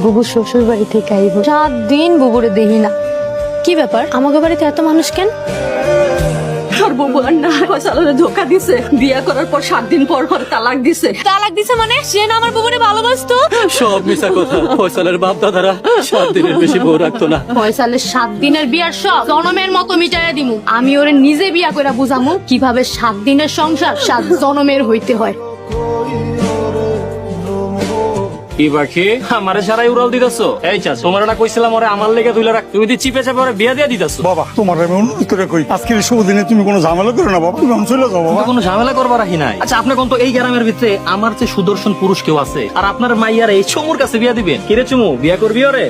বুবু শ্বশুর বাড়ি থেকে আইব, 7 দিন বুবুরে দেখি না। কি ব্যাপার, আমাকে বাড়িতে এত মানুষ কেন? আর বুবু আর না ফয়সালের ধোকা দিছে, বিয়া করার পর 7 দিন পর তালাক দিছে। তালাক দিছে মানে? সে না আমার বুবুরে ভালোবাসতো? সব মিছা কথা। ফয়সালের বাপ দাদারা 7 দিনের বেশি বউ রাখতো না। ফয়সালের 7 দিনের বিয়ার সব জনমের মতো মিটাইয়া দিমু। আমি ওরে নিজে বিয়া কইরা বুঝামু কিভাবে 7 দিনের সংসার 7 জনমের হইতে হয়। কি বাকি আমারে সারাই উড়াল দিতেছো? এই চাচ, তোমার না কইছিলাম ওরে আমার লেগে তুইলা রাখ, তুমি দি চিপে চাপে ওরে বিয়া দিয়া দিতেছো। বাবা তোমার আমি অনুরোধ করে কই, আজকের এই শুভ দিনে তুমি কোনো ঝামেলা করো না বাবা, তুমি আমি চলে যাও বাবা। কোনো ঝামেলা করবার রাখি নাই। আচ্ছা আপনি কোন তো এই গ্রামের ভিতরে আমার চেয়ে সুদর্শন পুরুষ কেউ আছে? আর আপনার মাইয়ার এই চুমুর কাছে বিয়া দিবেন? কিরে চুমু, বিয়া করবি ওরে?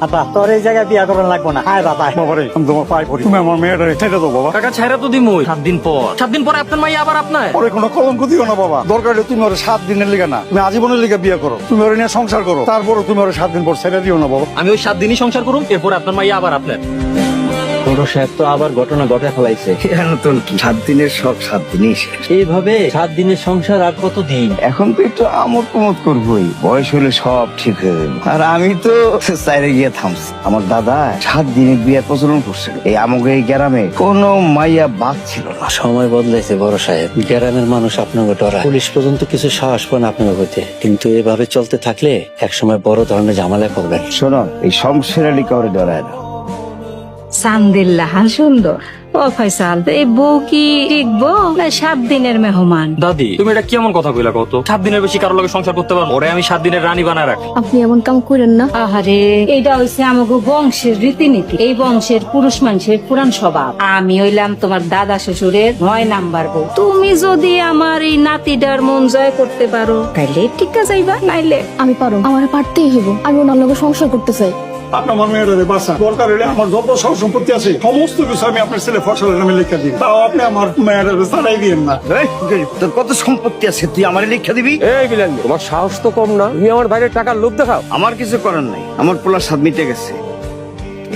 বাবা তোর এই জায়গায় বিয়া করবেন লাগবো না। হায় বাবা, বাবা রে আমি তোমার পায়ে পড়ি, তুমি আমার মেয়েটা ছেড়ে দাও বাবা। কাকা ছাইরা তো দিমুই 7 দিন পর। 7 দিন পরে আপনার মাইয়া আবার আপনার। ওরে কোনো কলঙ্ক দিও না বাবা, দরকার হলে তুমি ওরে 7 দিনের লিগা না, তুমি আজীবনের লিগা বিয়ে করো, তুমি ওরে নিয়ে সংসার করো, তারপরে তুমি ওরে 7 দিন পর ছেড়ে দিও না বাবা। আমি ওই 7 দিনই সংসার করুম, এরপর আপনার মাইয়া আবার আপনার। বড় সাহেব তো আবার ঘটনা ঘটে ফেলাইছে। নতুন কি 7 দিনের সব 7 দিনই শেষ। এইভাবে 7 দিনের সংসার আর কত দিন? এখন তো একটু আমোদ প্রমোদ করবোই, বয়স হলে সব ঠিক হয়ে যাবে। আর আমি তো চাইরে গিয়ে থামছি। আমার দাদা 7 দিনের বিয়ের প্রচলন করছিল। এই আমাকে এই গ্রামে কোনো মাইয়া বাদ ছিল না। সময় বদলাইছে বড় সাহেব, গ্রামের মানুষ আপনাকে ডরায়, পুলিশ পর্যন্ত কিছু সাহস পান আপনাকে হইতে। কিন্তু এভাবে চলতে থাকলে একসময় বড় ধরনের ঝামেলা করবেন। শোনো, এই শমশের আলী কাউরে ডরায় না। সান্দিল্লাহ সুন্দর। ও ফয়সাল, এই বউ কি টিকবো না 7 দিনের মেহমান? দাদি তুমি এটা কেমন কথা কইলা কত? 7 দিনের বেশি কারোর লগে সংসার করতে পারবো? ওরে আমি 7 দিনের রানী বানায় রাখি। আপনি এমন কাম করেন না। আহারে, এইটা হইছে আমাগো বংশের রীতিনীতি। এই বংশের পুরুষ মানুষের পুরান স্বভাব। আমি হইলাম তোমার দাদা শ্বশুরের 9 নাম্বার বউ। তুমি যদি আমার এই নাতিটার মন জয় করতে পারো তাইলে টিকা যাইবা, নাইলে আমি পারো, আমার পারতেই হইব। আমি ওনার লগে সংসার করতে চাই। আপনি আমার মেয়েটারে বাঁচান, দরকার হলে আমার যত সব সম্পত্তি আছে সমস্ত কিছু আমি আপনার ছেলে ফসলের নামে লিখে দিই, তাও আপনি আমার মেয়েটারে ছাড়াই দিয়েন না। এই, তোর কত সম্পত্তি আছে তুই আমারে লিখে দিবি? এই বিলাল, তোমার সাহস তো কম না, তুমি আমার বাইরে টাকার লোভ দেখাও। আমার কিছু করার নাই, আমার পোলার স্বাদ মিটে গেছে।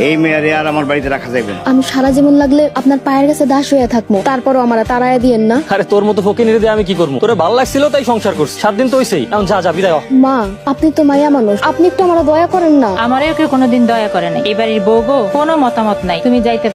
এই মেয়ারে আর আমার বাড়িতে রাখা যাবে না। আমি সারা জীবন লাগলে আপনার পায়ের কাছে দাস হয়ে থাকবো, তারপরও আমার তাড়ায় দিয়েন না। আরে তোর মতো ফকিনিরে দিয়ে আমি কি করবো? তোরে ভালো লাগছিল তাই সংসার করছি। 7 দিন তো হইছেই, এখন যা যা বিদায় হ। মা, আপনি তো মায়া মানুষ, আপনি একটু আমার দয়া করেন না। আমারও কেউ কোনোদিন দয়া করে নাই। এই বাড়ির বউ গো, কোনো মতামত নাই, তুমি যাইতে